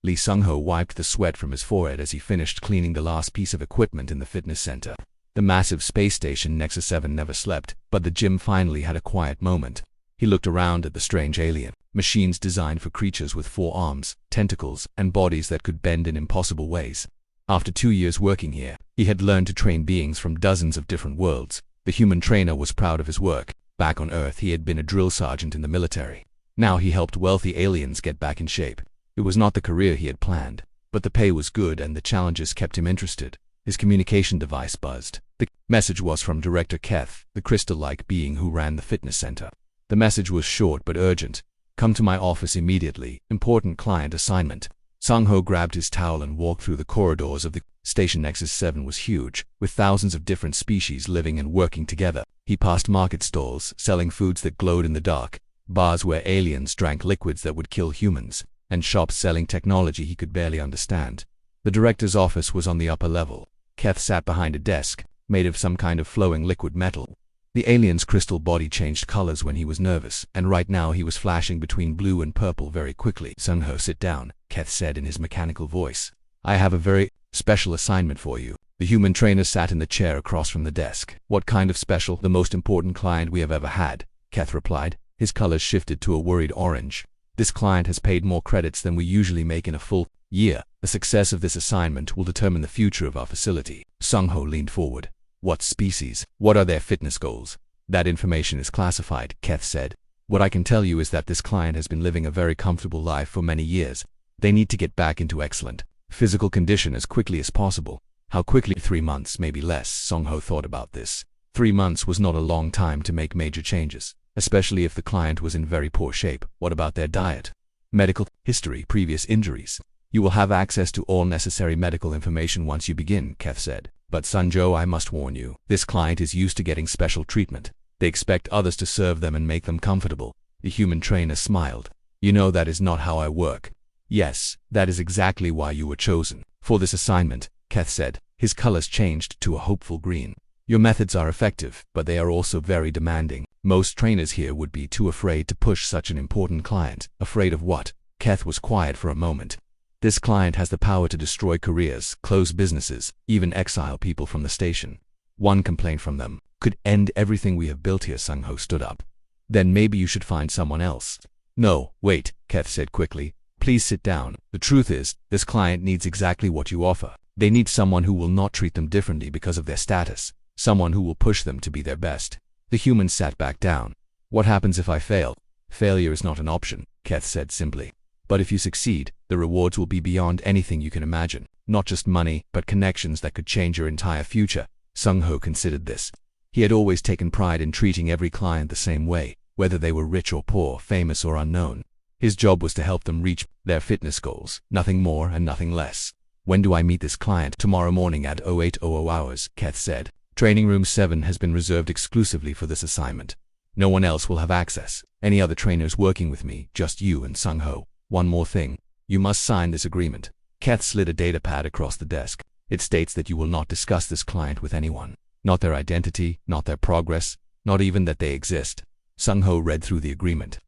Lee Sung-ho wiped the sweat from his forehead as he finished cleaning the last piece of equipment in the fitness center. The massive space station Nexus 7 never slept, but the gym finally had a quiet moment. He looked around at the strange alien machines designed for creatures with 4 arms, tentacles, and bodies that could bend in impossible ways. After 2 years working here, he had learned to train beings from dozens of different worlds. The human trainer was proud of his work. Back on Earth, he had been a drill sergeant in the military. Now he helped wealthy aliens get back in shape. It was not the career he had planned, but the pay was good and the challenges kept him interested. His communication device buzzed. The message was from Director Keth, the crystal-like being who ran the fitness center. The message was short but urgent. "Come to my office immediately. Important client assignment." Sung-ho grabbed his towel and walked through the corridors of the station. Nexus 7 was huge, with thousands of different species living and working together. He passed market stalls selling foods that glowed in the dark, bars where aliens drank liquids that would kill humans, and shops selling technology he could barely understand. The director's office was on the upper level. Keth sat behind a desk, made of some kind of flowing liquid metal. The alien's crystal body changed colors when he was nervous, and right now he was flashing between blue and purple very quickly. "Sung-ho, sit down," Keth said in his mechanical voice. "I have a very special assignment for you." The human trainer sat in the chair across from the desk. "What kind of special?" "The most important client we have ever had," Keth replied. His colors shifted to a worried orange. "This client has paid more credits than we usually make in a full year. The success of this assignment will determine the future of our facility." Sung-ho leaned forward. "What species? What are their fitness goals?" "That information is classified," Keth said. "What I can tell you is that this client has been living a very comfortable life for many years. They need to get back into excellent physical condition as quickly as possible." How quickly? 3 months, maybe less. Sung-ho thought about this. 3 months was not a long time to make major changes, especially if the client was in very poor shape. What about their diet? Medical history, previous injuries. "You will have access to all necessary medical information once you begin," Keth said. "But Sun-jo, I must warn you, this client is used to getting special treatment. They expect others to serve them and make them comfortable." The human trainer smiled. "You know that is not how I work." "Yes, that is exactly why you were chosen for this assignment," Keth said. His colors changed to a hopeful green. "Your methods are effective, but they are also very demanding. Most trainers here would be too afraid to push such an important client." "Afraid of what?" Keth was quiet for a moment. "This client has the power to destroy careers, close businesses, even exile people from the station. One complaint from them could end everything we have built here." Sung-ho stood up. "Then maybe you should find someone else." "No, wait," Keth said quickly. "Please sit down. The truth is, this client needs exactly what you offer. They need someone who will not treat them differently because of their status. Someone who will push them to be their best." The human sat back down. "What happens if I fail?" "Failure is not an option," Keth said simply. "But if you succeed, the rewards will be beyond anything you can imagine. Not just money, but connections that could change your entire future." Sung-ho considered this. He had always taken pride in treating every client the same way, whether they were rich or poor, famous or unknown. His job was to help them reach their fitness goals, nothing more and nothing less. "When do I meet this client?" "Tomorrow morning at 0800 hours, Keth said. "Training room 7 has been reserved exclusively for this assignment. No one else will have access. Any other trainers working with me, just you and Sung-ho. One more thing. You must sign this agreement." Keth slid a datapad across the desk. "It states that you will not discuss this client with anyone. Not their identity, not their progress, not even that they exist." Sung-ho read through the agreement.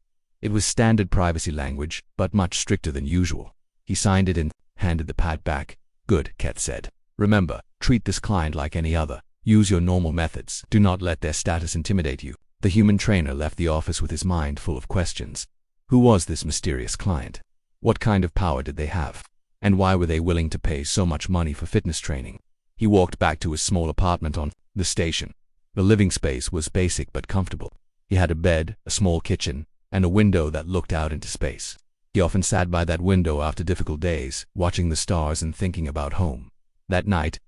It was standard privacy language, but much stricter than usual. He signed it and handed the pad back. "Good," Keth said. "Remember, treat this client like any other. Use your normal methods. Do not let their status intimidate you." The human trainer left the office with his mind full of questions. Who was this mysterious client? What kind of power did they have? And why were they willing to pay so much money for fitness training? He walked back to his small apartment on the station. The living space was basic but comfortable. He had a bed, a small kitchen, and a window that looked out into space. He often sat by that window after difficult days, watching the stars and thinking about home. That night,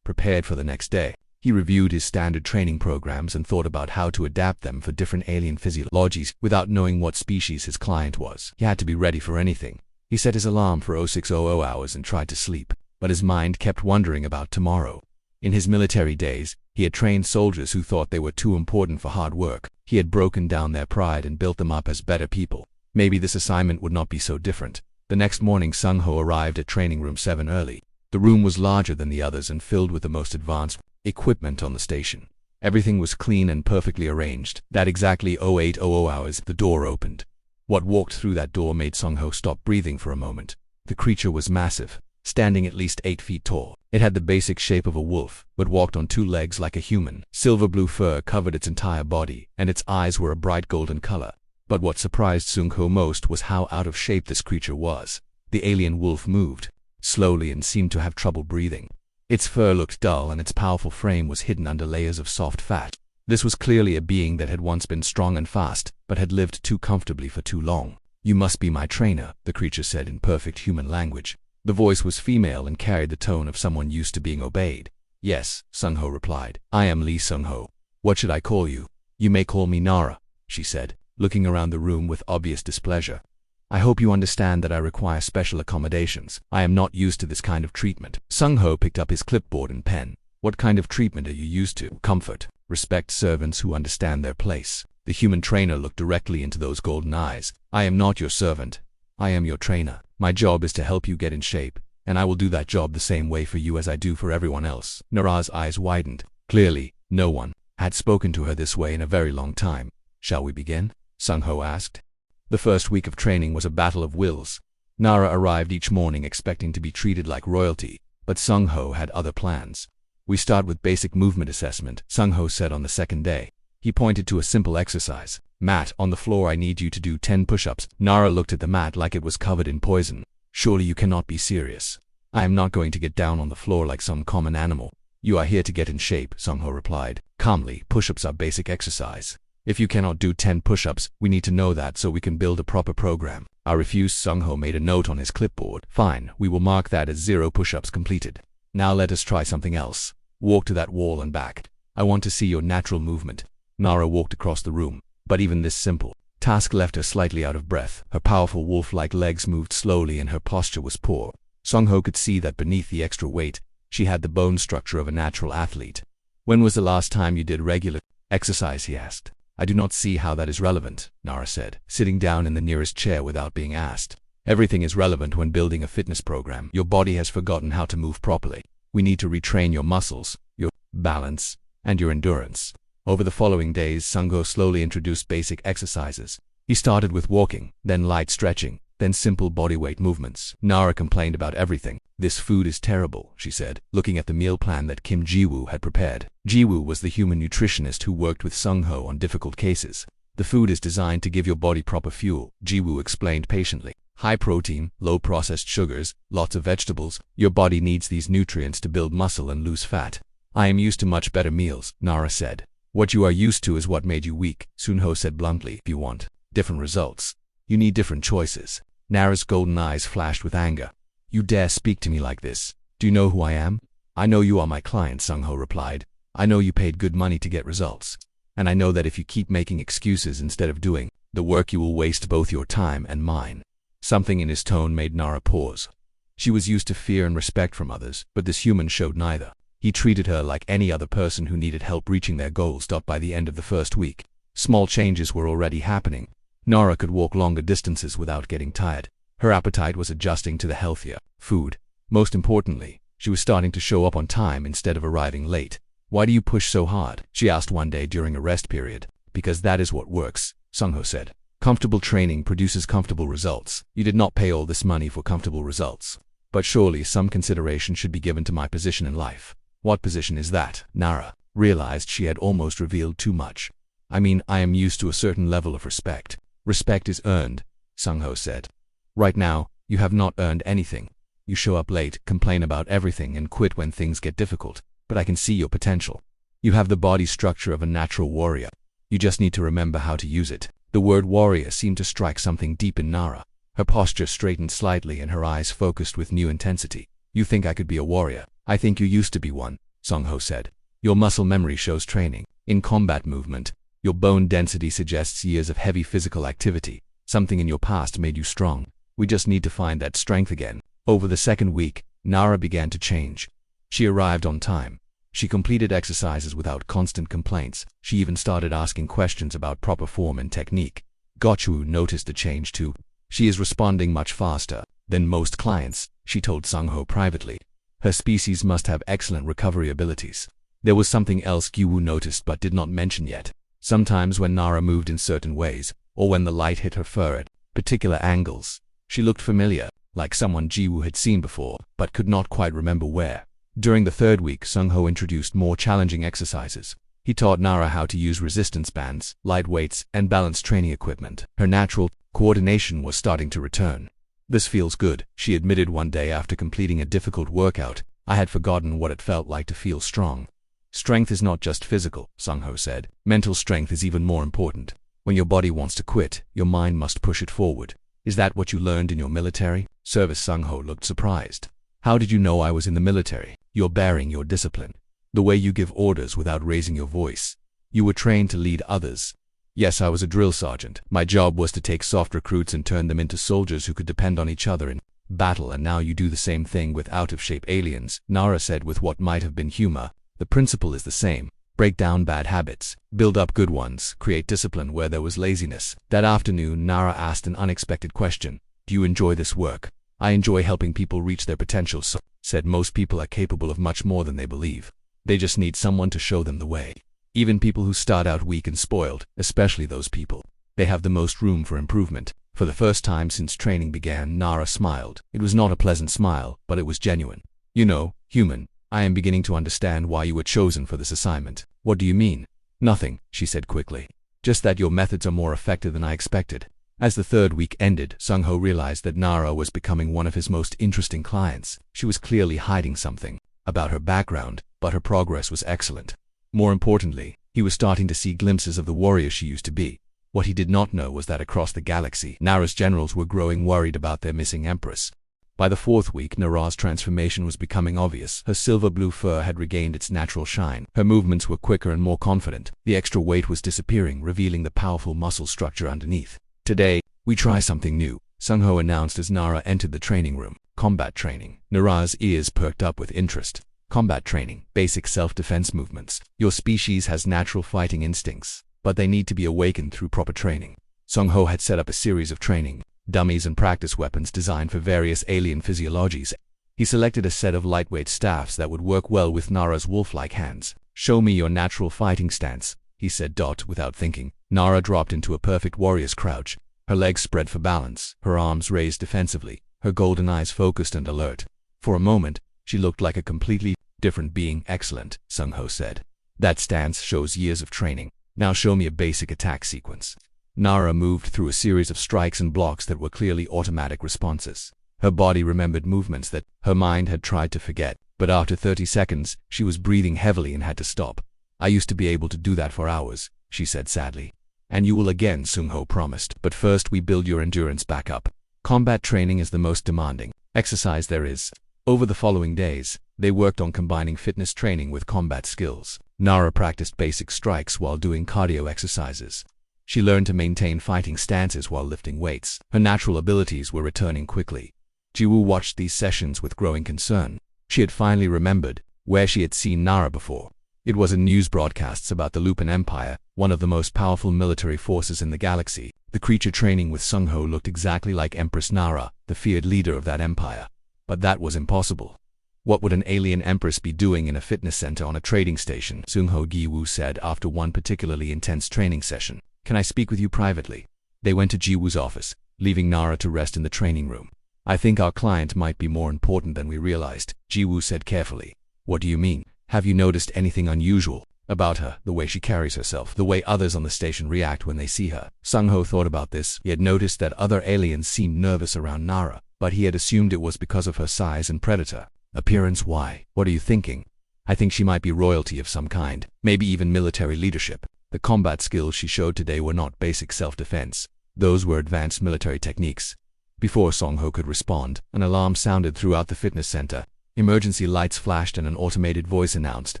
prepared for the next day, he reviewed his standard training programs and thought about how to adapt them for different alien physiologies without knowing what species his client was. He had to be ready for anything. He set his alarm for 0600 hours and tried to sleep, but his mind kept wondering about tomorrow. In his military days, he had trained soldiers who thought they were too important for hard work. He had broken down their pride and built them up as better people. Maybe this assignment would not be so different. The next morning, Sung-ho arrived at training room 7 early. The room was larger than the others and filled with the most advanced equipment on the station. Everything was clean and perfectly arranged. At exactly 0800 hours, the door opened. What walked through that door made Sung-ho stop breathing for a moment. The creature was massive, standing at least 8 feet tall. It had the basic shape of a wolf, but walked on 2 legs like a human. Silver blue fur covered its entire body, and its eyes were a bright golden color. But what surprised Sung-ho most was how out of shape this creature was. The alien wolf moved slowly and seemed to have trouble breathing. Its fur looked dull and its powerful frame was hidden under layers of soft fat. This was clearly a being that had once been strong and fast, but had lived too comfortably for too long. "You must be my trainer," the creature said in perfect human language. The voice was female and carried the tone of someone used to being obeyed. "Yes," Sung-ho replied. "I am Lee Sung-ho. What should I call you?" "You may call me Nara," she said, looking around the room with obvious displeasure. "I hope you understand that I require special accommodations. I am not used to this kind of treatment." Sung-ho picked up his clipboard and pen. "What kind of treatment are you used to?" "Comfort. Respect servants who understand their place." The human trainer looked directly into those golden eyes. "I am not your servant. I am your trainer. My job is to help you get in shape, and I will do that job the same way for you as I do for everyone else." Nara's eyes widened. Clearly, no one had spoken to her this way in a very long time. "Shall we begin?" Sung-ho asked. The first week of training was a battle of wills. Nara arrived each morning expecting to be treated like royalty, but Sung-ho had other plans. "We start with basic movement assessment," Sung-ho said on the second day. He pointed to a simple exercise. "Mat, on the floor I need you to do 10 push-ups." Nara looked at the mat like it was covered in poison. "Surely you cannot be serious." "I am not going to get down on the floor like some common animal. You are here to get in shape," Sung-ho replied calmly. "Push-ups are basic exercise. If you cannot do 10 push-ups, we need to know that so we can build a proper program." "I refuse." Sung-ho made a note on his clipboard. "Fine, we will mark that as 0 push-ups completed. Now let us try something else. Walk to that wall and back. I want to see your natural movement." Nara walked across the room, but even this simple task left her slightly out of breath. Her powerful wolf-like legs moved slowly and her posture was poor. Sung-ho could see that beneath the extra weight, she had the bone structure of a natural athlete. "When was the last time you did regular exercise?" he asked. "I do not see how that is relevant," Nara said, sitting down in the nearest chair without being asked. "Everything is relevant when building a fitness program. Your body has forgotten how to move properly. We need to retrain your muscles, your balance, and your endurance." Over the following days, Sung-ho slowly introduced basic exercises. He started with walking, then light stretching, then simple bodyweight movements. Nara complained about everything. "This food is terrible," she said, looking at the meal plan that Kim Ji-woo had prepared. Ji-woo was the human nutritionist who worked with Sung-ho on difficult cases. "The food is designed to give your body proper fuel," Ji-woo explained patiently. "High protein, low processed sugars, lots of vegetables. Your body needs these nutrients to build muscle and lose fat." "I am used to much better meals," Nara said. "What you are used to is what made you weak," Sung-ho said bluntly. "If you want different results, you need different choices." Nara's golden eyes flashed with anger. "You dare speak to me like this? Do you know who I am?" "I know you are my client," Sung-ho replied. "I know you paid good money to get results. And I know that if you keep making excuses instead of doing the work, you will waste both your time and mine." Something in his tone made Nara pause. She was used to fear and respect from others, but this human showed neither. He treated her like any other person who needed help reaching their goals. By the end of the first week, small changes were already happening. Nara could walk longer distances without getting tired. Her appetite was adjusting to the healthier food. Most importantly, she was starting to show up on time instead of arriving late. "Why do you push so hard?" she asked one day during a rest period. "Because that is what works," Sung-ho said. "Comfortable training produces comfortable results. You did not pay all this money for comfortable results. But surely some consideration should be given to my position in life." "What position is that?" Nara realized she had almost revealed too much. "I mean, I am used to a certain level of respect." "Respect is earned," Sung-ho said. "Right now, you have not earned anything. You show up late, complain about everything, and quit when things get difficult. But I can see your potential. You have the body structure of a natural warrior. You just need to remember how to use it." The word warrior seemed to strike something deep in Nara. Her posture straightened slightly and her eyes focused with new intensity. "You think I could be a warrior? I think you used to be one," Sung-ho said. "Your muscle memory shows training in combat movement. Your bone density suggests years of heavy physical activity. Something in your past made you strong. We just need to find that strength again." Over the second week, Nara began to change. She arrived on time. She completed exercises without constant complaints. She even started asking questions about proper form and technique. Gochu noticed the change too. "She is responding much faster than most clients," she told Sung-ho privately. "Her species must have excellent recovery abilities." There was something else Gyu noticed but did not mention yet. Sometimes when Nara moved in certain ways, or when the light hit her fur at particular angles, she looked familiar. like someone Jiwoo had seen before, but could not quite remember where. During the third week, Sung-ho introduced more challenging exercises. He taught Nara how to use resistance bands, light weights, and balance training equipment. Her natural coordination was starting to return. "This feels good," she admitted one day after completing a difficult workout. "I had forgotten what it felt like to feel strong." "Strength is not just physical," Sung-ho said. "Mental strength is even more important. When your body wants to quit, your mind must push it forward." "Is that what you learned in your military service?" Sung-ho looked surprised. "How did you know I was in the military?" "You're bearing your discipline. The way you give orders without raising your voice. You were trained to lead others." "Yes, I was a drill sergeant. My job was to take soft recruits and turn them into soldiers who could depend on each other in battle, and now you do the same thing with out-of-shape aliens," Nara said with what might have been humor. "The principle is the same. Break down bad habits, build up good ones, create discipline where there was laziness." That afternoon, Nara asked an unexpected question. "Do you enjoy this work?" "I enjoy helping people reach their potential," Sung said. "Most people are capable of much more than they believe. They just need someone to show them the way. Even people who start out weak and spoiled, especially those people, they have the most room for improvement." For the first time since training began, Nara smiled. It was not a pleasant smile, but it was genuine. "You know, human, I am beginning to understand why you were chosen for this assignment." "What do you mean?" "Nothing," she said quickly. "Just that your methods are more effective than I expected." As the third week ended, Sung-ho realized that Nara was becoming one of his most interesting clients. She was clearly hiding something about her background, but her progress was excellent. More importantly, he was starting to see glimpses of the warrior she used to be. What he did not know was that across the galaxy, Nara's generals were growing worried about their missing Empress. By the fourth week, Nara's transformation was becoming obvious. Her silver-blue fur had regained its natural shine. Her movements were quicker and more confident. The extra weight was disappearing, revealing the powerful muscle structure underneath. "Today, we try something new," Sung-ho announced as Nara entered the training room. "Combat training." Nara's ears perked up with interest. "Combat training, basic self-defense movements. Your species has natural fighting instincts, but they need to be awakened through proper training." Sung-ho had set up a series of training dummies and practice weapons designed for various alien physiologies. He selected a set of lightweight staffs that would work well with Nara's wolf-like hands. "Show me your natural fighting stance," he said. Without thinking, Nara dropped into a perfect warrior's crouch. Her legs spread for balance, her arms raised defensively, her golden eyes focused and alert. For a moment, she looked like a completely different being. "Excellent," Sung-ho said. "That stance shows years of training. Now show me a basic attack sequence." Nara moved through a series of strikes and blocks that were clearly automatic responses. Her body remembered movements that her mind had tried to forget, but after 30 seconds, she was breathing heavily and had to stop. "I used to be able to do that for hours," she said sadly. "And you will again," Sung-ho promised. "But first we build your endurance back up. Combat training is the most demanding exercise there is." Over the following days, they worked on combining fitness training with combat skills. Nara practiced basic strikes while doing cardio exercises. She learned to maintain fighting stances while lifting weights. Her natural abilities were returning quickly. Jiwoo watched these sessions with growing concern. She had finally remembered where she had seen Nara before. It was in news broadcasts about the Lupin Empire, one of the most powerful military forces in the galaxy. The creature training with Sung-ho looked exactly like Empress Nara, the feared leader of that empire. But that was impossible. What would an alien empress be doing in a fitness center on a trading station? Sung-ho Jiwoo said after one particularly intense training session. "Can I speak with you privately?" They went to Jiwoo's office, leaving Nara to rest in the training room. "I think our client might be more important than we realized," Jiwoo said carefully. "What do you mean? Have you noticed anything unusual about her, the way she carries herself, the way others on the station react when they see her?" Sung-ho thought about this. He had noticed that other aliens seemed nervous around Nara, but he had assumed it was because of her size and predator appearance. "Why? What are you thinking?" "I think she might be royalty of some kind, maybe even military leadership. The combat skills she showed today were not basic self-defense. Those were advanced military techniques." Before Sung-ho could respond, an alarm sounded throughout the fitness center. Emergency lights flashed and an automated voice announced,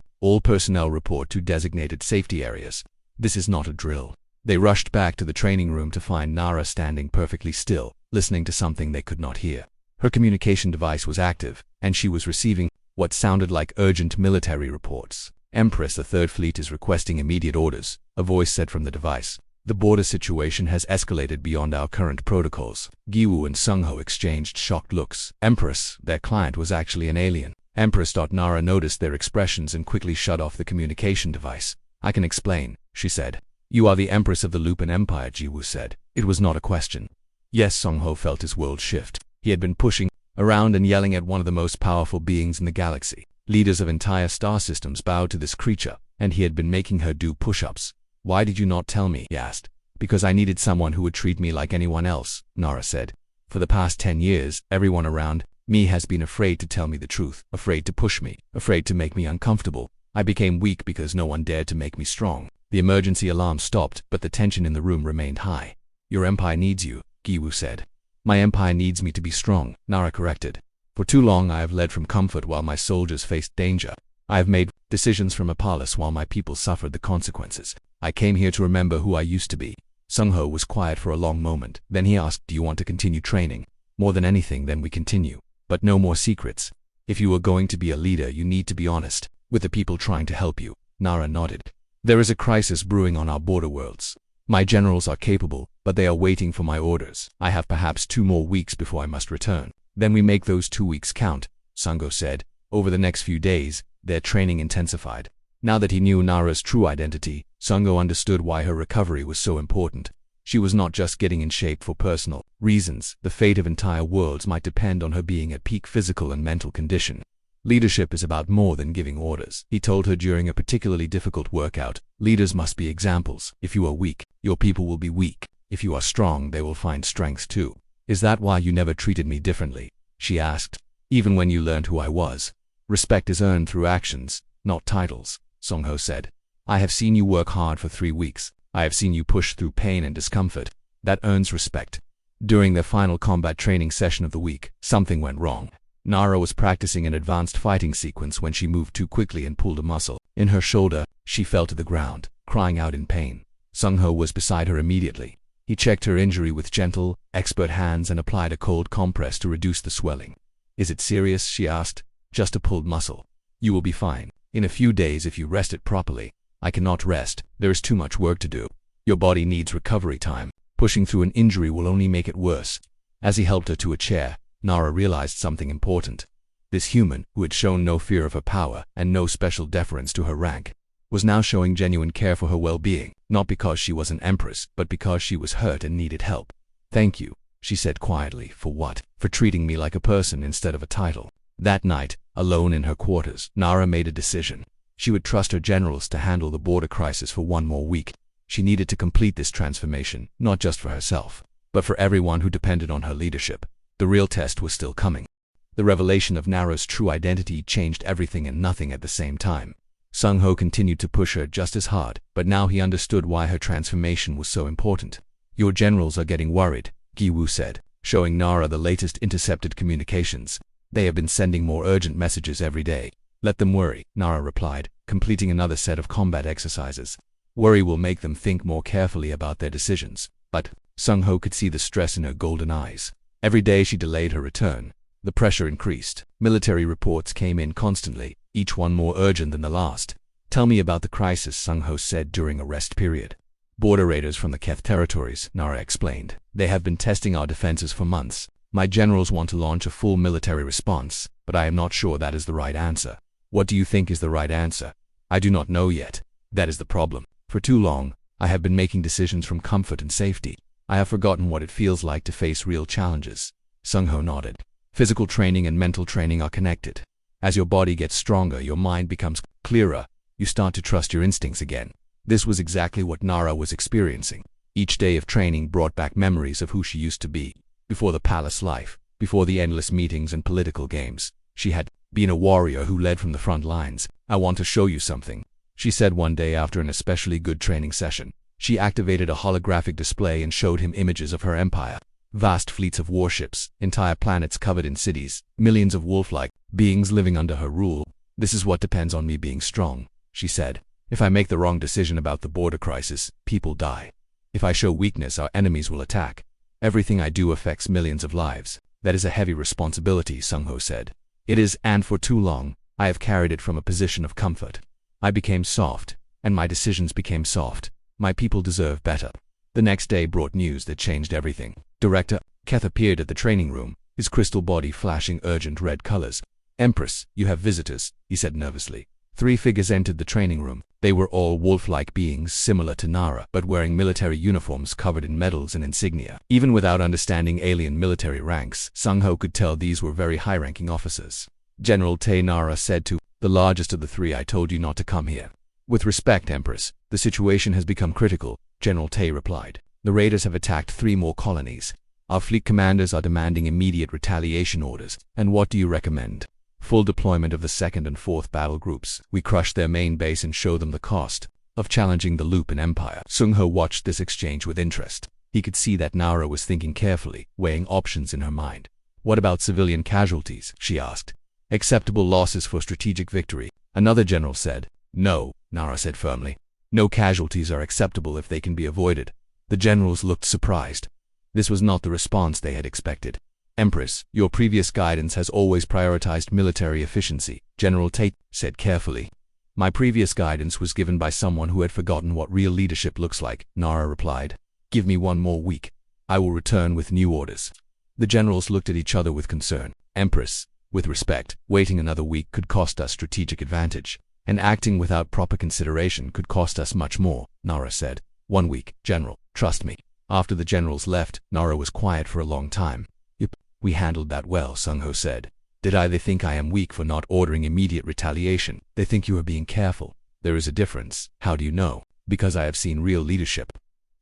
"All personnel report to designated safety areas." "This is not a drill." They rushed back to the training room to find Nara standing perfectly still, listening to something they could not hear. Her communication device was active, and she was receiving what sounded like urgent military reports. "Empress, the Third Fleet is requesting immediate orders," a voice said from the device. "The border situation has escalated beyond our current protocols." Jiwoo and Sung-ho exchanged shocked looks. Empress, their client, was actually an alien. Empress. Nara noticed their expressions and quickly shut off the communication device. "I can explain," she said. "You are the Empress of the Lupin Empire," Jiwoo said. It was not a question. Yes, Sung-ho felt his world shift. He had been pushing around and yelling at one of the most powerful beings in the galaxy. Leaders of entire star systems bowed to this creature, and he had been making her do push-ups. "Why did you not tell me?" he asked. "Because I needed someone who would treat me like anyone else," Nara said. "For the past 10 years, everyone around me has been afraid to tell me the truth, afraid to push me, afraid to make me uncomfortable. I became weak because no one dared to make me strong." The emergency alarm stopped, but the tension in the room remained high. "Your empire needs you," Giwu said. "My empire needs me to be strong," Nara corrected. "For too long I have led from comfort while my soldiers faced danger. I have made decisions from a palace while my people suffered the consequences. I came here to remember who I used to be." Sung-ho was quiet for a long moment. Then he asked, "Do you want to continue training?" "More than anything, then we continue. But no more secrets. If you are going to be a leader, you need to be honest with the people trying to help you." Nara nodded. "There is a crisis brewing on our border worlds. My generals are capable, but they are waiting for my orders. I have perhaps 2 more weeks before I must return." "Then we make those 2 weeks count," Sung-ho said. Over the next few days, their training intensified. Now that he knew Nara's true identity, Sung-ho understood why her recovery was so important. She was not just getting in shape for personal reasons. The fate of entire worlds might depend on her being at peak physical and mental condition. "Leadership is about more than giving orders," he told her during a particularly difficult workout. "Leaders must be examples. If you are weak, your people will be weak. If you are strong, they will find strength too." "Is that why you never treated me differently?" she asked. "Even when you learned who I was?" "Respect is earned through actions, not titles," Sung-ho said. "I have seen you work hard for 3 weeks. I have seen you push through pain and discomfort. That earns respect." During their final combat training session of the week, something went wrong. Nara was practicing an advanced fighting sequence when she moved too quickly and pulled a muscle in her shoulder. She fell to the ground, crying out in pain. Sung-ho was beside her immediately. He checked her injury with gentle, expert hands and applied a cold compress to reduce the swelling. "Is it serious?" she asked. "Just a pulled muscle. You will be fine in a few days if you rest it properly." "I cannot rest. There is too much work to do. Your body needs recovery time. Pushing through an injury will only make it worse." As he helped her to a chair, Nara realized something important. This human, who had shown no fear of her power and no special deference to her rank, was now showing genuine care for her well-being, not because she was an empress, but because she was hurt and needed help. "Thank you," she said quietly. "For what?" "For treating me like a person instead of a title." That night, alone in her quarters, Nara made a decision. She would trust her generals to handle the border crisis for 1 more week. She needed to complete this transformation, not just for herself, but for everyone who depended on her leadership. The real test was still coming. The revelation of Nara's true identity changed everything and nothing at the same time. Sung-ho continued to push her just as hard, but now he understood why her transformation was so important. "Your generals are getting worried," Giwu said, showing Nara the latest intercepted communications. "They have been sending more urgent messages every day." "Let them worry," Nara replied, completing another set of combat exercises. "Worry will make them think more carefully about their decisions." But Sung-ho could see the stress in her golden eyes. Every day she delayed her return. The pressure increased. Military reports came in constantly, each one more urgent than the last. "Tell me about the crisis," Sung-ho said during a rest period. "Border raiders from the Keth territories," Nara explained. "They have been testing our defenses for months. My generals want to launch a full military response, but I am not sure that is the right answer." "What do you think is the right answer?" "I do not know yet. That is the problem. For too long, I have been making decisions from comfort and safety. I have forgotten what it feels like to face real challenges." Sung-ho nodded. "Physical training and mental training are connected. As your body gets stronger, your mind becomes clearer. You start to trust your instincts again." This was exactly what Nara was experiencing. Each day of training brought back memories of who she used to be. Before the palace life, before the endless meetings and political games, she had been a warrior who led from the front lines. "I want to show you something," she said one day after an especially good training session. She activated a holographic display and showed him images of her empire. Vast fleets of warships, entire planets covered in cities, millions of wolf-like beings living under her rule. "This is what depends on me being strong," she said. "If I make the wrong decision about the border crisis, people die. If I show weakness, our enemies will attack. Everything I do affects millions of lives. That is a heavy responsibility," Sung-ho said. "It is, and for too long, I have carried it from a position of comfort. I became soft, and my decisions became soft. My people deserve better." The next day brought news that changed everything. Director Keth appeared at the training room, his crystal body flashing urgent red colors. "Empress, you have visitors," he said nervously. 3 figures entered the training room. They were all wolf-like beings similar to Nara, but wearing military uniforms covered in medals and insignia. Even without understanding alien military ranks, Sung-ho could tell these were very high-ranking officers. General Tae, Nara said to the largest of the three, "I told you not to come here." "With respect, Empress, the situation has become critical," General Tae replied. "The raiders have attacked 3 more colonies. Our fleet commanders are demanding immediate retaliation orders, and what do you recommend? Full deployment of the 2nd and 4th battle groups. We crush their main base and show them the cost of challenging the Lupin Empire." Sung-ho watched this exchange with interest. He could see that Nara was thinking carefully, weighing options in her mind. "What about civilian casualties?" she asked. "Acceptable losses for strategic victory," another general said. "No," Nara said firmly. "No casualties are acceptable if they can be avoided." The generals looked surprised. This was not the response they had expected. "Empress, your previous guidance has always prioritized military efficiency," General Tate said carefully. "My previous guidance was given by someone who had forgotten what real leadership looks like," Nara replied. "Give me 1 more week. I will return with new orders." The generals looked at each other with concern. "Empress, with respect, waiting another week could cost us strategic advantage, and acting without proper consideration could cost us much more," Nara said. "1 week, General, trust me." After the generals left, Nara was quiet for a long time. "Yep, we handled that well," Sung-ho said. "Did I? They think I am weak for not ordering immediate retaliation. They think you are being careful. There is a difference." "How do you know?" "Because I have seen real leadership.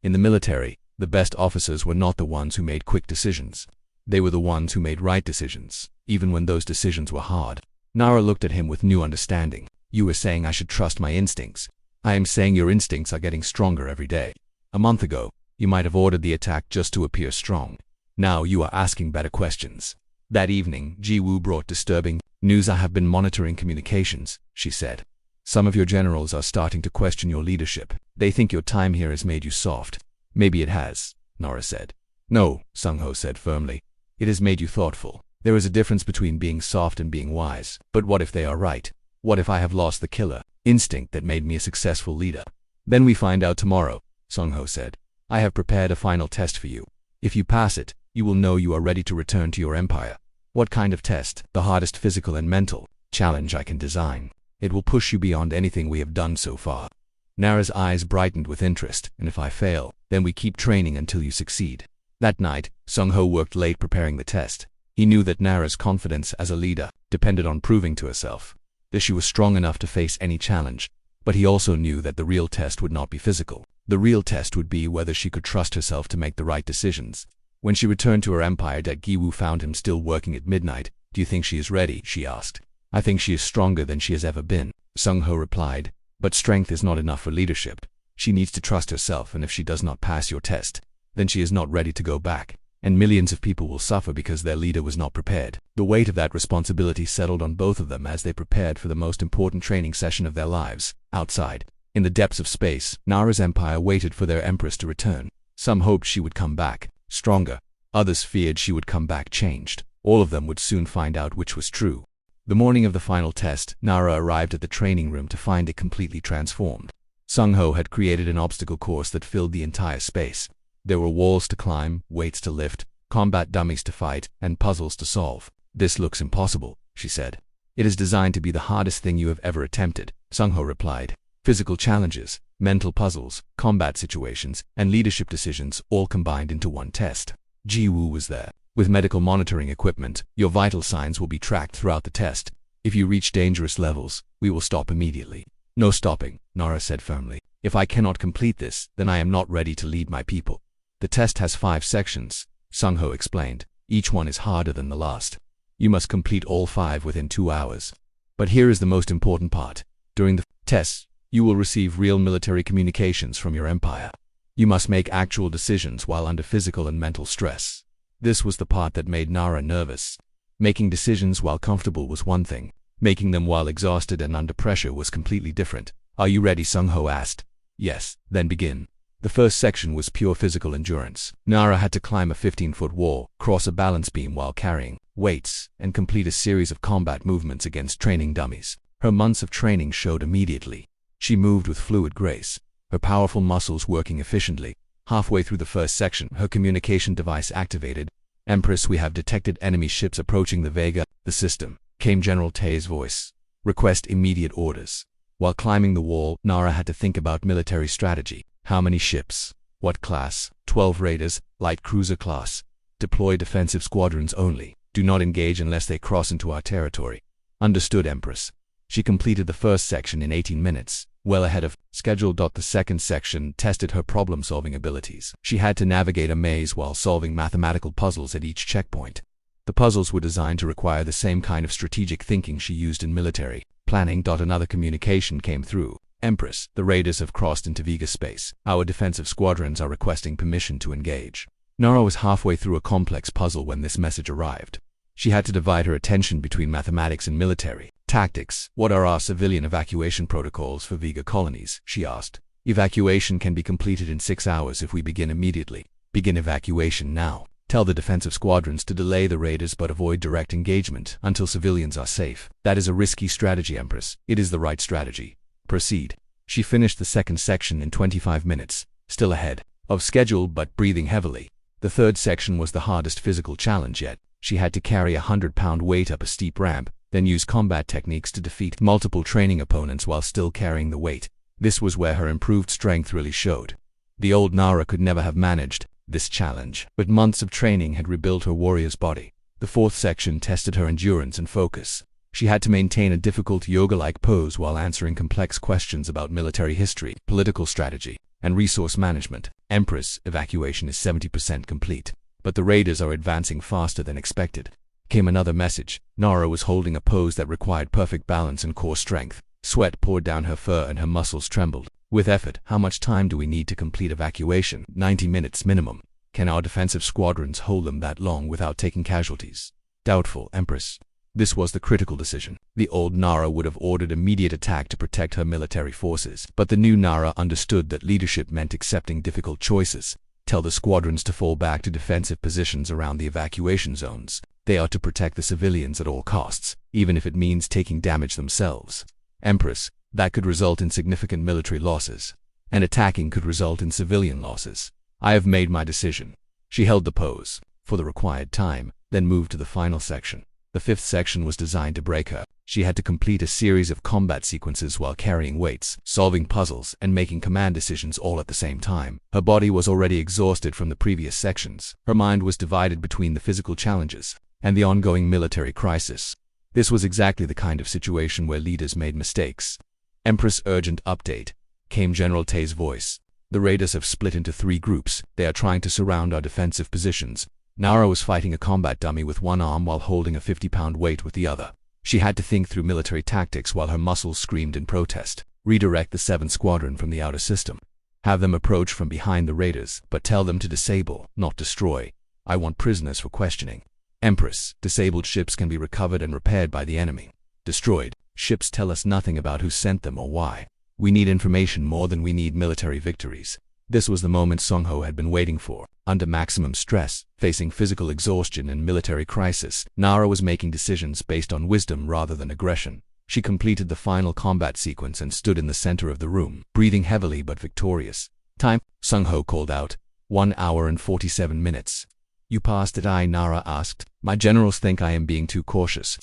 In the military, the best officers were not the ones who made quick decisions. They were the ones who made right decisions, even when those decisions were hard." Nara looked at him with new understanding. "You were saying I should trust my instincts." "I am saying your instincts are getting stronger every day. A month ago, you might have ordered the attack just to appear strong. Now you are asking better questions." That evening, Ji-woo brought disturbing news. "I have been monitoring communications," she said. "Some of your generals are starting to question your leadership. They think your time here has made you soft." "Maybe it has," Nara said. "No," Sung-ho said firmly. "It has made you thoughtful. There is a difference between being soft and being wise. But what if they are right? What if I have lost the killer instinct that made me a successful leader?" "Then we find out tomorrow," Sung-ho said. "I have prepared a final test for you. If you pass it, you will know you are ready to return to your empire." "What kind of test?" "The hardest physical and mental challenge I can design. It will push you beyond anything we have done so far." Nara's eyes brightened with interest. "And if I fail, then we keep training until you succeed." That night, Sung-ho worked late preparing the test. He knew that Nara's confidence as a leader depended on proving to herself that she was strong enough to face any challenge. But he also knew that the real test would not be physical. The real test would be whether she could trust herself to make the right decisions. When she returned to her empire, Gi-woo found him still working at midnight. "Do you think she is ready?" she asked. "I think she is stronger than she has ever been," Sung-ho replied. "But strength is not enough for leadership. She needs to trust herself, and if she does not pass your test, then she is not ready to go back, and millions of people will suffer because their leader was not prepared." The weight of that responsibility settled on both of them as they prepared for the most important training session of their lives. Outside, in the depths of space, Nara's empire waited for their empress to return. Some hoped she would come back stronger. Others feared she would come back changed. All of them would soon find out which was true. The morning of the final test, Nara arrived at the training room to find it completely transformed. Sung-ho had created an obstacle course that filled the entire space. There were walls to climb, weights to lift, combat dummies to fight, and puzzles to solve. "This looks impossible," she said. "It is designed to be the hardest thing you have ever attempted," Sung-ho replied. "Physical challenges, mental puzzles, combat situations, and leadership decisions all combined into one test." Ji-woo was there. "With medical monitoring equipment, your vital signs will be tracked throughout the test. If you reach dangerous levels, we will stop immediately." "No stopping," Nara said firmly. "If I cannot complete this, then I am not ready to lead my people." "The test has 5 sections," Sung-ho explained. "Each one is harder than the last. You must complete all 5 within 2 hours. But here is the most important part. During the tests, you will receive real military communications from your empire. You must make actual decisions while under physical and mental stress." This was the part that made Nara nervous. Making decisions while comfortable was one thing. Making them while exhausted and under pressure was completely different. "Are you ready?" Sung-ho asked. "Yes." "Then begin." The first section was pure physical endurance. Nara had to climb a 15-foot wall, cross a balance beam while carrying weights, and complete a series of combat movements against training dummies. Her months of training showed immediately. She moved with fluid grace, her powerful muscles working efficiently. Halfway through the first section, her communication device activated. "Empress, we have detected enemy ships approaching the Vega, the system," came General Tae's voice. "Request immediate orders." While climbing the wall, Nara had to think about military strategy. How many ships? What class? 12 raiders, light cruiser class. Deploy defensive squadrons only. Do not engage unless they cross into our territory. Understood, Empress. She completed the first section in 18 minutes, well ahead of schedule. The second section tested her problem-solving abilities. She had to navigate a maze while solving mathematical puzzles at each checkpoint. The puzzles were designed to require the same kind of strategic thinking she used in military planning. Another communication came through. Empress, the raiders have crossed into Vega space. Our defensive squadrons are requesting permission to engage. Nara was halfway through a complex puzzle when this message arrived. She had to divide her attention between mathematics and military tactics. What are our civilian evacuation protocols for Vega colonies? She asked. Evacuation can be completed in 6 hours if we begin immediately. Begin evacuation now. Tell the defensive squadrons to delay the raiders but avoid direct engagement until civilians are safe. That is a risky strategy, Empress. It is the right strategy. Proceed. She finished the second section in 25 minutes, still ahead of schedule but breathing heavily. The third section was the hardest physical challenge yet. She had to carry a 100-pound weight up a steep ramp, then use combat techniques to defeat multiple training opponents while still carrying the weight. This was where her improved strength really showed. The old Nara could never have managed this challenge, but months of training had rebuilt her warrior's body. The fourth section tested her endurance and focus. She had to maintain a difficult yoga-like pose while answering complex questions about military history, political strategy, and resource management. Empress, evacuation is 70% complete, but the raiders are advancing faster than expected. Came another message. Nara was holding a pose that required perfect balance and core strength. Sweat poured down her fur and her muscles trembled. With effort, how much time do we need to complete evacuation? 90 minutes minimum. Can our defensive squadrons hold them that long without taking casualties? Doubtful, Empress. This was the critical decision. The old Nara would have ordered immediate attack to protect her military forces, but the new Nara understood that leadership meant accepting difficult choices. Tell the squadrons to fall back to defensive positions around the evacuation zones. They are to protect the civilians at all costs, even if it means taking damage themselves. Empress, that could result in significant military losses, and attacking could result in civilian losses. I have made my decision. She held the pose for the required time, then moved to the final section. The fifth section was designed to break her. She had to complete a series of combat sequences while carrying weights, solving puzzles, and making command decisions all at the same time. Her body was already exhausted from the previous sections. Her mind was divided between the physical challenges and the ongoing military crisis. This was exactly the kind of situation where leaders made mistakes. Empress, urgent update, came General Tay's voice. The raiders have split into 3 groups. They are trying to surround our defensive positions. Nara was fighting a combat dummy with one arm while holding a 50-pound weight with the other. She had to think through military tactics while her muscles screamed in protest. Redirect the 7th Squadron from the outer system. Have them approach from behind the raiders, but tell them to disable, not destroy. I want prisoners for questioning. Empress, disabled ships can be recovered and repaired by the enemy. Destroyed ships tell us nothing about who sent them or why. We need information more than we need military victories. This was the moment Song-ho had been waiting for. Under maximum stress, facing physical exhaustion and military crisis, Nara was making decisions based on wisdom rather than aggression. She completed the final combat sequence and stood in the center of the room, breathing heavily but victorious. Time, Song-ho called out. 1 hour and 47 minutes. You passed it, Nara asked. My generals think I am being too cautious.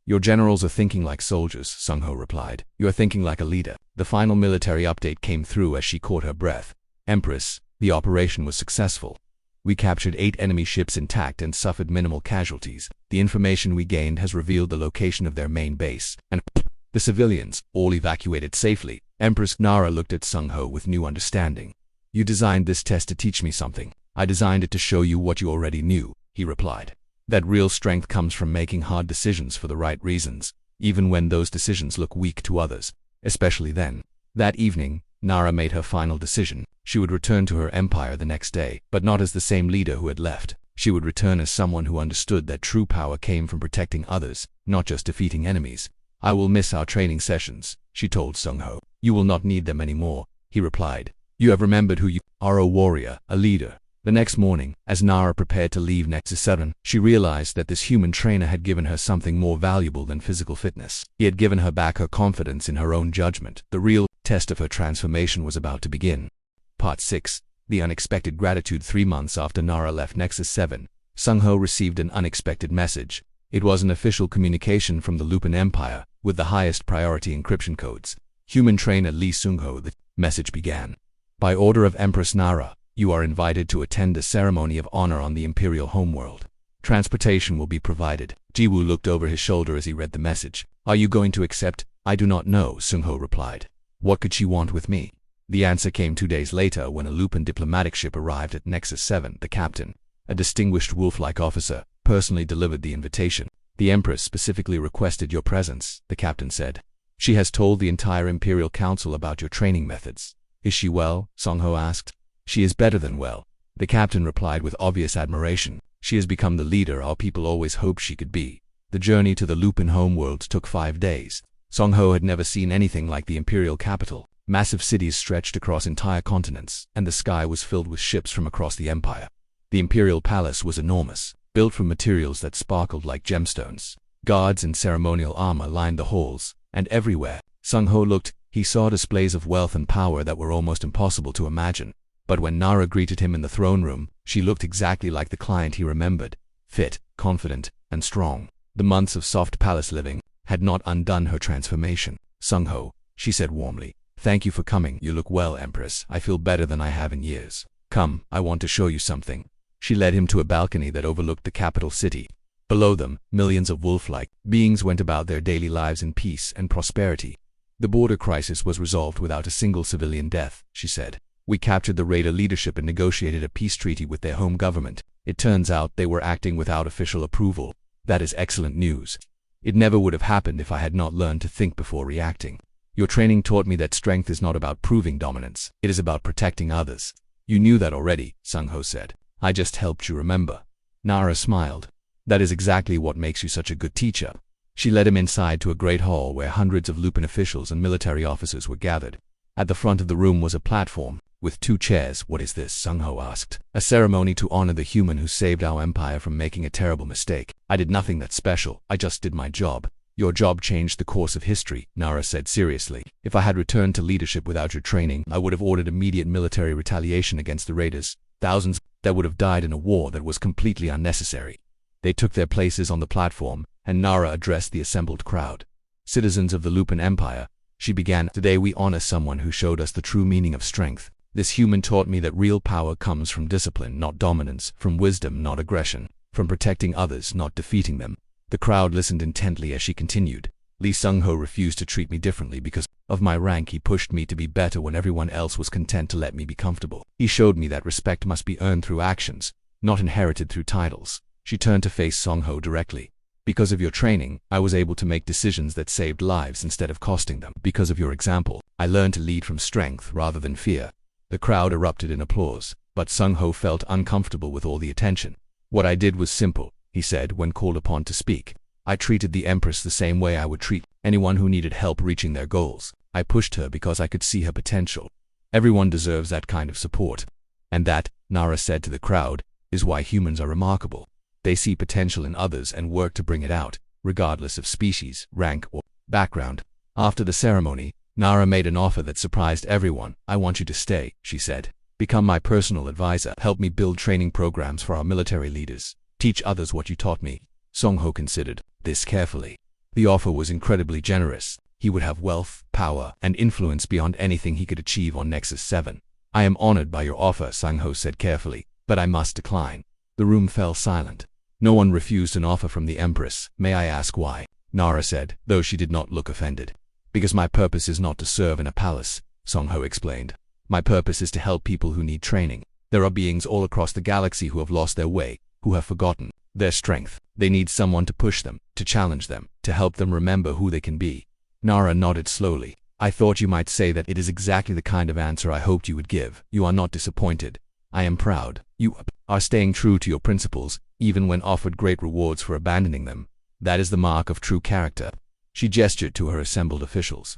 Your generals are thinking like soldiers, Song-ho replied. You are thinking like a leader. The final military update came through as she caught her breath. Empress, the operation was successful. We captured 8 enemy ships intact and suffered minimal casualties. The information we gained has revealed the location of their main base, and the civilians, all evacuated safely. Empress. Nara looked at Song-ho with new understanding. You designed this test to teach me something. I designed it to show you what you already knew, he replied. That real strength comes from making hard decisions for the right reasons, even when those decisions look weak to others, especially then. That evening, Nara made her final decision. She would return to her empire the next day, but not as the same leader who had left. She would return as someone who understood that true power came from protecting others, not just defeating enemies. I will miss our training sessions, she told Song-ho. You will not need them anymore, he replied. You have remembered who you are, a warrior, a leader. The next morning, as Nara prepared to leave Nexus 7, she realized that this human trainer had given her something more valuable than physical fitness. He had given her back her confidence in her own judgment. The real test of her transformation was about to begin. Part 6. The Unexpected Gratitude. 3 months after Nara left Nexus 7, Song-ho received an unexpected message. It was an official communication from the Lupin Empire, with the highest priority encryption codes. Human trainer Lee Sung-ho, the message began. By order of Empress Nara, you are invited to attend a ceremony of honor on the Imperial homeworld. Transportation will be provided. Jiwoo looked over his shoulder as he read the message. Are you going to accept? I do not know, Sung-ho replied. What could she want with me? The answer came 2 days later when a Lupin diplomatic ship arrived at Nexus 7. The captain, a distinguished wolf-like officer, personally delivered the invitation. The Empress specifically requested your presence, the captain said. She has told the entire Imperial Council about your training methods. Is she well? Sung-ho asked. She is better than well, the captain replied with obvious admiration. She has become the leader our people always hoped she could be. The journey to the Lupin homeworld took 5 days. Sung-ho had never seen anything like the Imperial capital. Massive cities stretched across entire continents, and the sky was filled with ships from across the empire. The Imperial palace was enormous, built from materials that sparkled like gemstones. Guards in ceremonial armor lined the halls, and everywhere Sung-ho looked, he saw displays of wealth and power that were almost impossible to imagine. But when Nara greeted him in the throne room, she looked exactly like the client he remembered, fit, confident, and strong. The months of soft palace living had not undone her transformation. Sung-ho, she said warmly, thank you for coming. You look well, Empress. I feel better than I have in years. Come, I want to show you something. She led him to a balcony that overlooked the capital city. Below them, millions of wolf-like beings went about their daily lives in peace and prosperity. The border crisis was resolved without a single civilian death, she said. We captured the raider leadership and negotiated a peace treaty with their home government. It turns out they were acting without official approval. That is excellent news. It never would have happened if I had not learned to think before reacting. Your training taught me that strength is not about proving dominance. It is about protecting others. You knew that already, Sung-ho said. I just helped you remember. Nara smiled. That is exactly what makes you such a good teacher. She led him inside to a great hall where hundreds of Lupin officials and military officers were gathered. At the front of the room was a platform with 2 chairs. What is this? Sung-ho asked. A ceremony to honor the human who saved our empire from making a terrible mistake. I did nothing that special. I just did my job. Your job changed the course of history, Nara said seriously. If I had returned to leadership without your training, I would have ordered immediate military retaliation against the raiders. Thousands that would have died in a war that was completely unnecessary. They took their places on the platform, and Nara addressed the assembled crowd. Citizens of the Lupin Empire, she began, today we honor someone who showed us the true meaning of strength. This human taught me that real power comes from discipline, not dominance, from wisdom, not aggression, from protecting others, not defeating them. The crowd listened intently as she continued. Lee Sung-ho refused to treat me differently because of my rank. He pushed me to be better when everyone else was content to let me be comfortable. He showed me that respect must be earned through actions, not inherited through titles. She turned to face Sung-ho directly. Because of your training, I was able to make decisions that saved lives instead of costing them. Because of your example, I learned to lead from strength rather than fear. The crowd erupted in applause, but Sung-ho felt uncomfortable with all the attention. What I did was simple, he said when called upon to speak. I treated the Empress the same way I would treat anyone who needed help reaching their goals. I pushed her because I could see her potential. Everyone deserves that kind of support. And that, Nara said to the crowd, is why humans are remarkable. They see potential in others and work to bring it out, regardless of species, rank, or background. After the ceremony, Nara made an offer that surprised everyone. I want you to stay, she said. Become my personal advisor. Help me build training programs for our military leaders. Teach others what you taught me. Sung-ho considered this carefully. The offer was incredibly generous. He would have wealth, power, and influence beyond anything he could achieve on Nexus 7. I am honored by your offer, Sung-ho said carefully, but I must decline. The room fell silent. No one refused an offer from the Empress. May I ask why? Nara said, though she did not look offended. Because my purpose is not to serve in a palace, Sung-ho explained. My purpose is to help people who need training. There are beings all across the galaxy who have lost their way, who have forgotten their strength. They need someone to push them, to challenge them, to help them remember who they can be. Nara nodded slowly. I thought you might say that. It is exactly the kind of answer I hoped you would give. You are not disappointed. I am proud. You are staying true to your principles, even when offered great rewards for abandoning them. That is the mark of true character. She gestured to her assembled officials.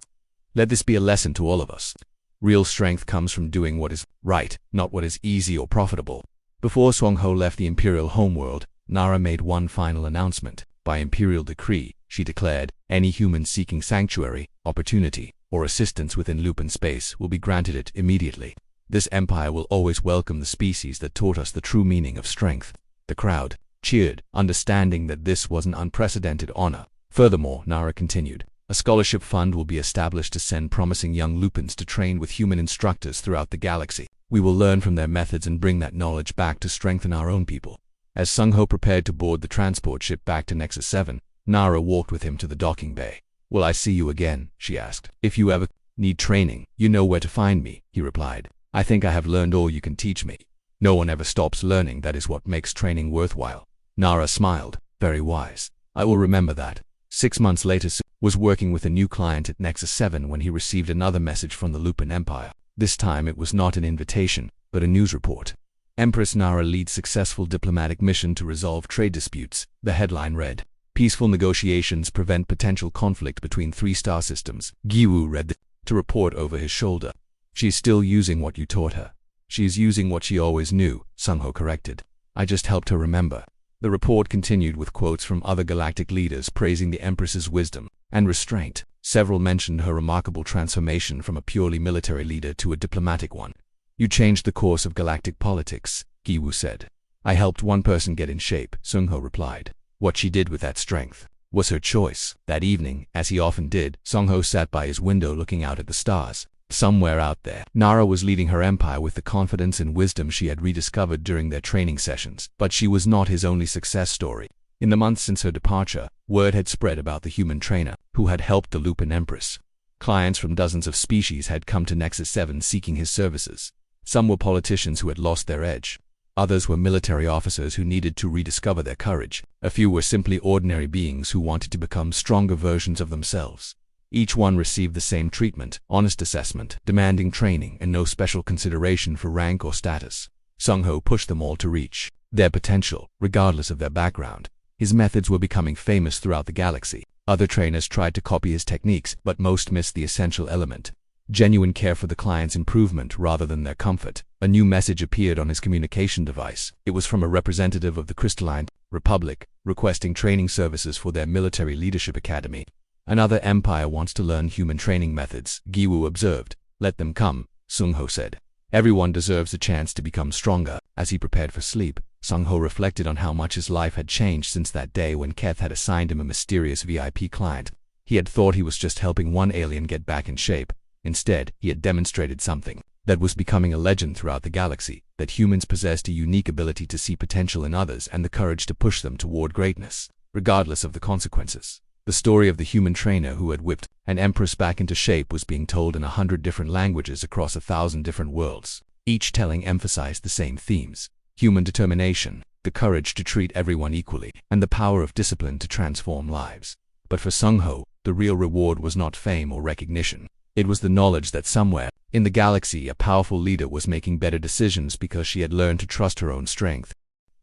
Let this be a lesson to all of us. Real strength comes from doing what is right, not what is easy or profitable. Before Sung-ho left the Imperial homeworld, Nara made one final announcement. By Imperial decree, she declared, any human seeking sanctuary, opportunity, or assistance within Lupin space will be granted it immediately. This empire will always welcome the species that taught us the true meaning of strength. The crowd cheered, understanding that this was an unprecedented honor. Furthermore, Nara continued, A scholarship fund will be established to send promising young Lupins to train with human instructors throughout the galaxy. We will learn from their methods and bring that knowledge back to strengthen our own people. As Sung-Ho prepared to board the transport ship back to Nexus 7, Nara walked with him to the docking bay. "Will I see you again?" she asked. "If you ever need training, you know where to find me," he replied. "I think I have learned all you can teach me." "No one ever stops learning. That is what makes training worthwhile." Nara smiled. "Very wise. I will remember that." 6 months later, Sung was working with a new client at Nexus 7 when he received another message from the Lupin Empire. This time it was not an invitation, but a news report. "Empress Nara leads successful diplomatic mission to resolve trade disputes," the headline read. "Peaceful negotiations prevent potential conflict between 3-star systems." Giwu read the report over his shoulder. "She's still using what you taught her." "She is using what she always knew," Sung-Ho corrected. "I just helped her remember." The report continued with quotes from other galactic leaders praising the Empress's wisdom and restraint. Several mentioned her remarkable transformation from a purely military leader to a diplomatic one. "You changed the course of galactic politics," Giwu said. "I helped one person get in shape," Sung-Ho replied. "What she did with that strength was her choice." That evening, as he often did, Sung-Ho sat by his window looking out at the stars. Somewhere out there, Nara was leading her empire with the confidence and wisdom she had rediscovered during their training sessions. But she was not his only success story. In the months since her departure, word had spread about the human trainer who had helped the Lupin Empress. Clients from dozens of species had come to Nexus 7 seeking his services. Some were politicians who had lost their edge. Others were military officers who needed to rediscover their courage. A few were simply ordinary beings who wanted to become stronger versions of themselves. Each one received the same treatment, honest assessment, demanding training, and no special consideration for rank or status. Sung-Ho pushed them all to reach their potential, regardless of their background. His methods were becoming famous throughout the galaxy. Other trainers tried to copy his techniques, but most missed the essential element: genuine care for the client's improvement rather than their comfort. A new message appeared on his communication device. It was from a representative of the Crystalline Republic, requesting training services for their military leadership academy. "Another empire wants to learn human training methods," Giwu observed. "Let them come," Sung-Ho said. "Everyone deserves a chance to become stronger." As he prepared for sleep, Sung-Ho reflected on how much his life had changed since that day when Keth had assigned him a mysterious VIP client. He had thought he was just helping one alien get back in shape. Instead, he had demonstrated something that was becoming a legend throughout the galaxy, that humans possessed a unique ability to see potential in others and the courage to push them toward greatness, regardless of the consequences. The story of the human trainer who had whipped an empress back into shape was being told in 100 different languages across 1,000 different worlds. Each telling emphasized the same themes: human determination, the courage to treat everyone equally, and the power of discipline to transform lives. But for Sung-Ho, the real reward was not fame or recognition. It was the knowledge that somewhere in the galaxy a powerful leader was making better decisions because she had learned to trust her own strength.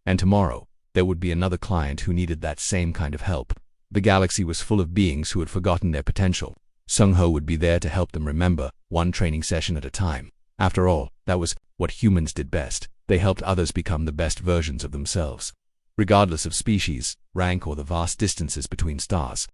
And tomorrow, there would be another client who needed that same kind of help. The galaxy was full of beings who had forgotten their potential. Sung-Ho would be there to help them remember, one training session at a time. After all, that was what humans did best. They helped others become the best versions of themselves. Regardless of species, rank, or the vast distances between stars,